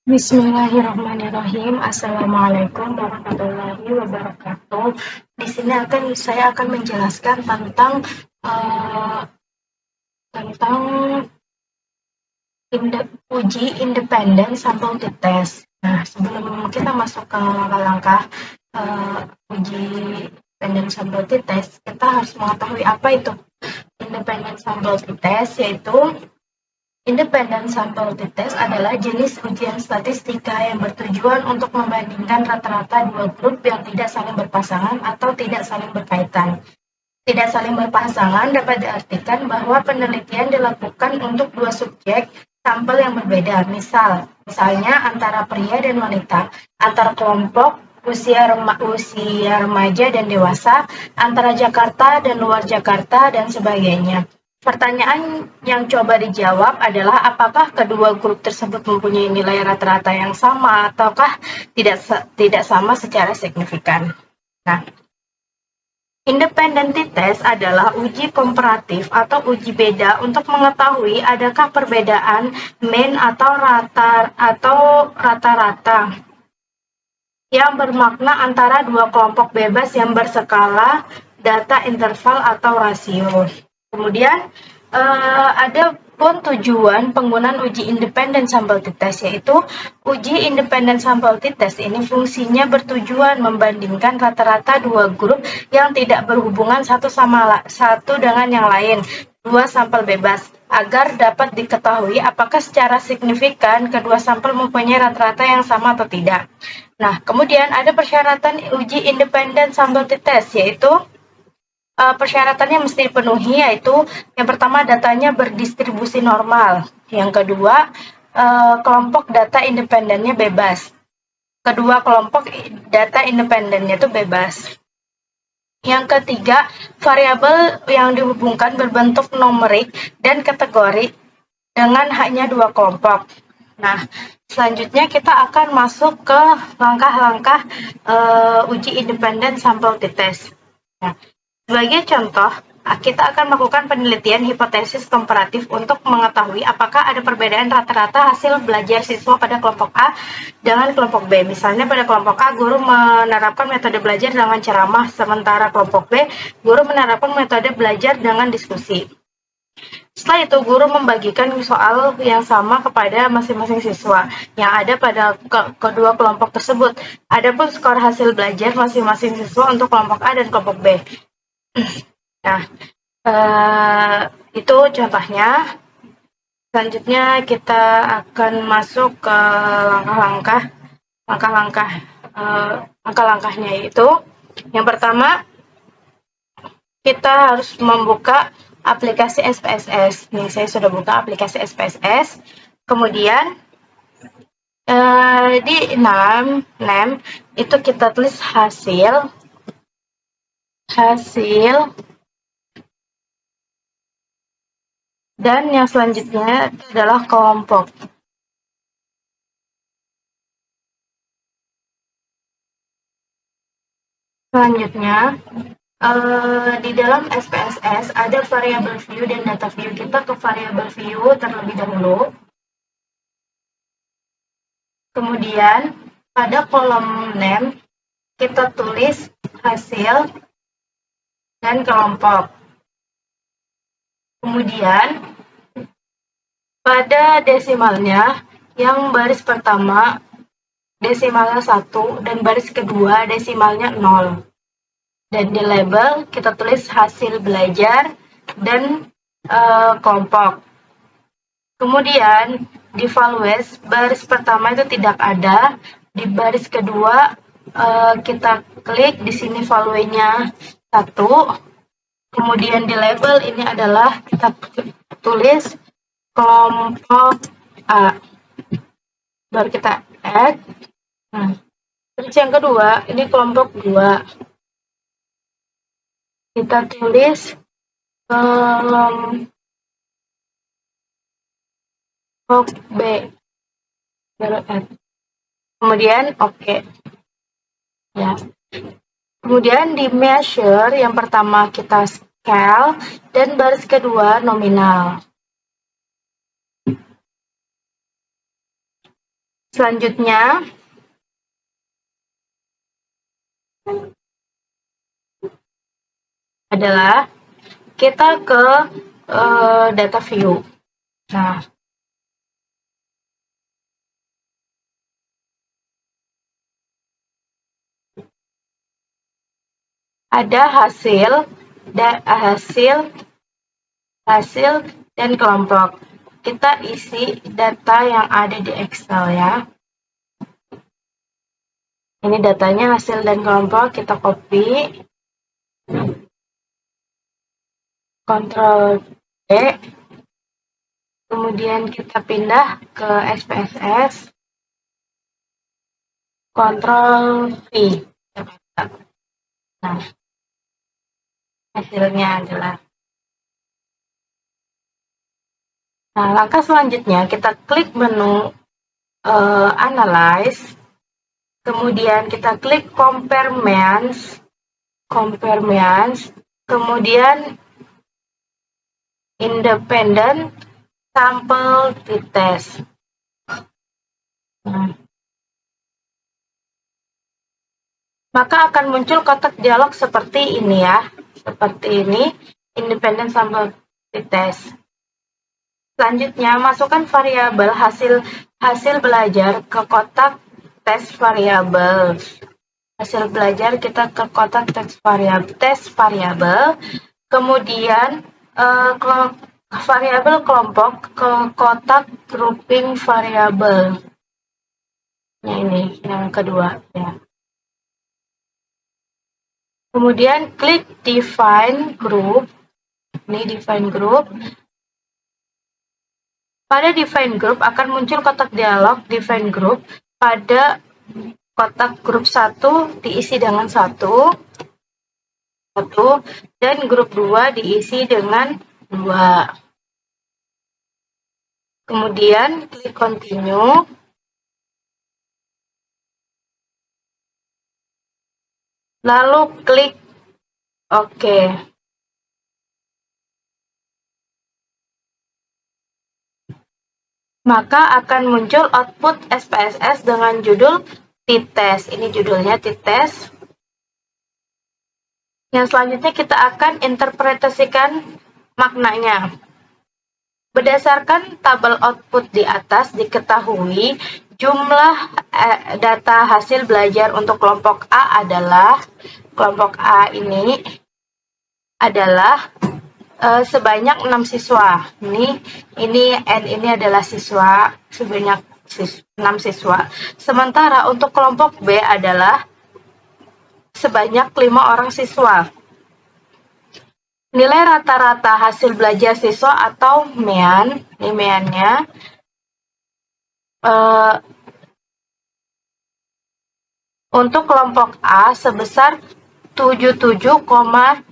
Bismillahirrahmanirrahim. Assalamualaikum warahmatullahi wabarakatuh. Di sini saya akan menjelaskan tentang uh, tentang uji independen sampel test. Nah, sebelum kita masuk ke langkah-langkah uji independen sampel test, kita harus mengetahui apa itu independen sampel test, yaitu Independent sample test adalah jenis ujian statistika yang bertujuan untuk membandingkan rata-rata dua grup yang tidak saling berpasangan atau tidak saling berkaitan. Tidak saling berpasangan dapat diartikan bahwa penelitian dilakukan untuk dua subjek sampel yang berbeda, misalnya antara pria dan wanita, antar kelompok usia remaja dan dewasa, antara Jakarta dan luar Jakarta, dan sebagainya. Pertanyaan yang coba dijawab adalah apakah kedua grup tersebut mempunyai nilai rata-rata yang sama ataukah tidak sama secara signifikan. Nah, independent test adalah uji komparatif atau uji beda untuk mengetahui adakah perbedaan mean atau rata-rata yang bermakna antara dua kelompok bebas yang berskala data interval atau rasio. Kemudian ada pun tujuan penggunaan uji independen sampel test, yaitu uji independen sampel test ini fungsinya bertujuan membandingkan rata-rata dua grup yang tidak berhubungan satu dengan yang lain, dua sampel bebas, agar dapat diketahui apakah secara signifikan kedua sampel mempunyai rata-rata yang sama atau tidak. Nah, kemudian ada persyaratan uji independen sampel test, yaitu persyaratannya mesti dipenuhi, yaitu yang pertama datanya berdistribusi normal, yang kedua kelompok data independennya bebas, kedua kelompok data independennya itu bebas. Yang ketiga, variabel yang dihubungkan berbentuk numerik dan kategori dengan hanya dua kelompok. Nah, selanjutnya kita akan masuk ke langkah-langkah uji independen sampel test. Nah, sebagai contoh, kita akan melakukan penelitian hipotesis komparatif untuk mengetahui apakah ada perbedaan rata-rata hasil belajar siswa pada kelompok A dengan kelompok B. Misalnya pada kelompok A, guru menerapkan metode belajar dengan ceramah, sementara kelompok B, guru menerapkan metode belajar dengan diskusi. Setelah itu, guru membagikan soal yang sama kepada masing-masing siswa yang ada pada kedua kelompok tersebut. Adapun skor hasil belajar masing-masing siswa untuk kelompok A dan kelompok B. Nah, itu contohnya. Selanjutnya kita akan masuk ke langkah-langkahnya, yaitu yang pertama kita harus membuka aplikasi SPSS. Nih, saya sudah buka aplikasi SPSS. Kemudian di name itu kita tulis hasil dan yang selanjutnya adalah kelompok. Selanjutnya, di dalam SPSS ada variable view dan data view. Kita ke variable view terlebih dahulu. Kemudian, pada kolom name, kita tulis hasil dan kelompok. Kemudian, pada desimalnya, yang baris pertama desimalnya 1 dan baris kedua desimalnya 0. Dan di label kita tulis hasil belajar dan kelompok. Kemudian di values baris pertama itu tidak ada, di baris kedua kita klik di sini value-nya 1. Kemudian di label ini adalah kita tulis kelompok A. Baru kita add. Nah, terus yang kedua, ini kelompok 2. Kita tulis kelompok B. Baru add. Kemudian oke. Ya. Kemudian di measure, yang pertama kita scale, dan baris kedua nominal. Selanjutnya, adalah kita ke data view. Nah, ada hasil dan kelompok. Kita isi data yang ada di Excel ya. Ini datanya hasil dan kelompok, kita copy. Ctrl D. Kemudian kita pindah ke SPSS. Ctrl V. Nah, hasilnya adalah. Nah, langkah selanjutnya kita klik menu Analyze, kemudian kita klik Compare Means, kemudian Independent Sample T-Test. Nah, maka akan muncul kotak dialog seperti ini ya, seperti ini, Independent Sample T-Test. Selanjutnya, masukkan variabel hasil belajar ke kotak tes variabel. Hasil belajar kita ke kotak tes variabel. Kemudian variabel kelompok ke kotak grouping variabel. Nah, ini yang kedua ya. Kemudian klik define group. Ini define group. Pada define group akan muncul kotak dialog define group. Pada kotak grup 1 diisi dengan 1 dan grup 2 diisi dengan 2. Kemudian klik continue. Lalu klik OK. Maka akan muncul output SPSS dengan judul T-Test. Ini judulnya T-Test. Yang selanjutnya kita akan interpretasikan maknanya. Berdasarkan tabel output di atas diketahui jumlah data hasil belajar untuk kelompok A adalah, kelompok A ini adalah sebanyak 6 siswa. Ini N ini adalah siswa, sebanyak 6 siswa. Sementara untuk kelompok B adalah sebanyak 5 orang siswa. Nilai rata-rata hasil belajar siswa atau MEAN, ini MEAN-nya, untuk kelompok A sebesar 77,817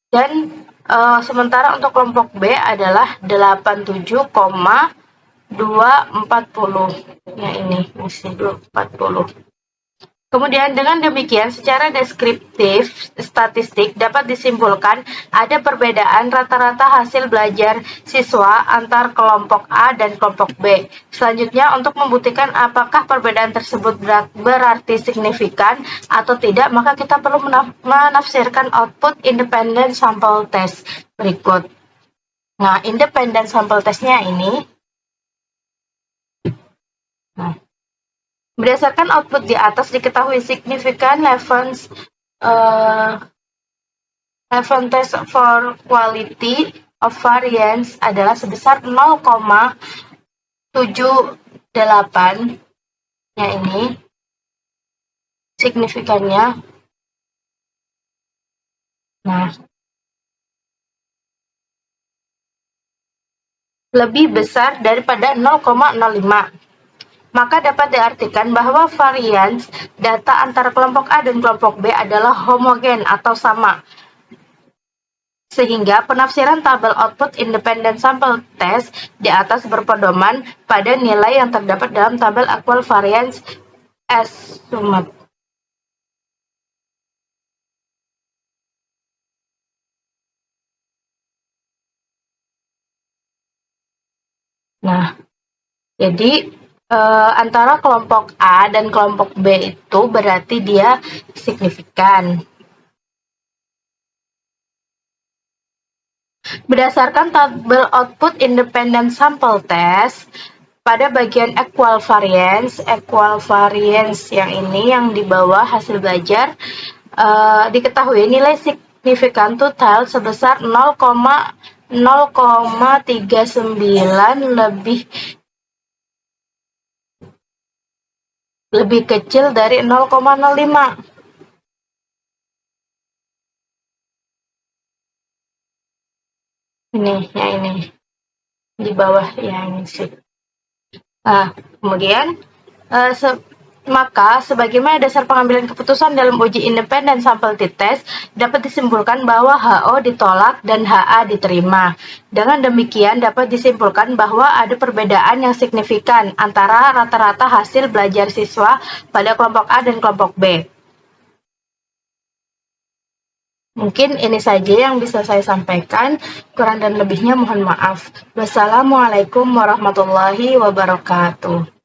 dan sementara untuk kelompok B adalah 87,240. Ya, ini masih 240. Kemudian dengan demikian secara deskriptif statistik dapat disimpulkan ada perbedaan rata-rata hasil belajar siswa antar kelompok A dan kelompok B. Selanjutnya untuk membuktikan apakah perbedaan tersebut berarti signifikan atau tidak, maka kita perlu menafsirkan output independent sample test berikut. Nah, independent sample testnya ini. Nah, berdasarkan output di atas diketahui signifikan level test for quality of variance adalah sebesar 0,78. Ya, ini signifikannya. Nah, lebih besar daripada 0,05. Maka dapat diartikan bahwa varians data antara kelompok A dan kelompok B adalah homogen atau sama. Sehingga penafsiran tabel output independent sample test di atas berpedoman pada nilai yang terdapat dalam tabel actual variance estimate. Nah, jadi antara kelompok A dan kelompok B itu berarti dia signifikan. Berdasarkan tabel output independent sample test, pada bagian equal variance yang ini yang di bawah hasil belajar, diketahui nilai signifikan total sebesar 0,039 lebih kecil dari 0,05. Ini, yang ini. Di bawah yang ini sih. Nah, kemudian maka sebagaimana dasar pengambilan keputusan dalam uji independen sampel t-test dapat disimpulkan bahwa HO ditolak dan HA diterima. Dengan demikian dapat disimpulkan bahwa ada perbedaan yang signifikan antara rata-rata hasil belajar siswa pada kelompok A dan kelompok B. Mungkin ini saja yang bisa saya sampaikan, kurang dan lebihnya mohon maaf. Wassalamualaikum warahmatullahi wabarakatuh.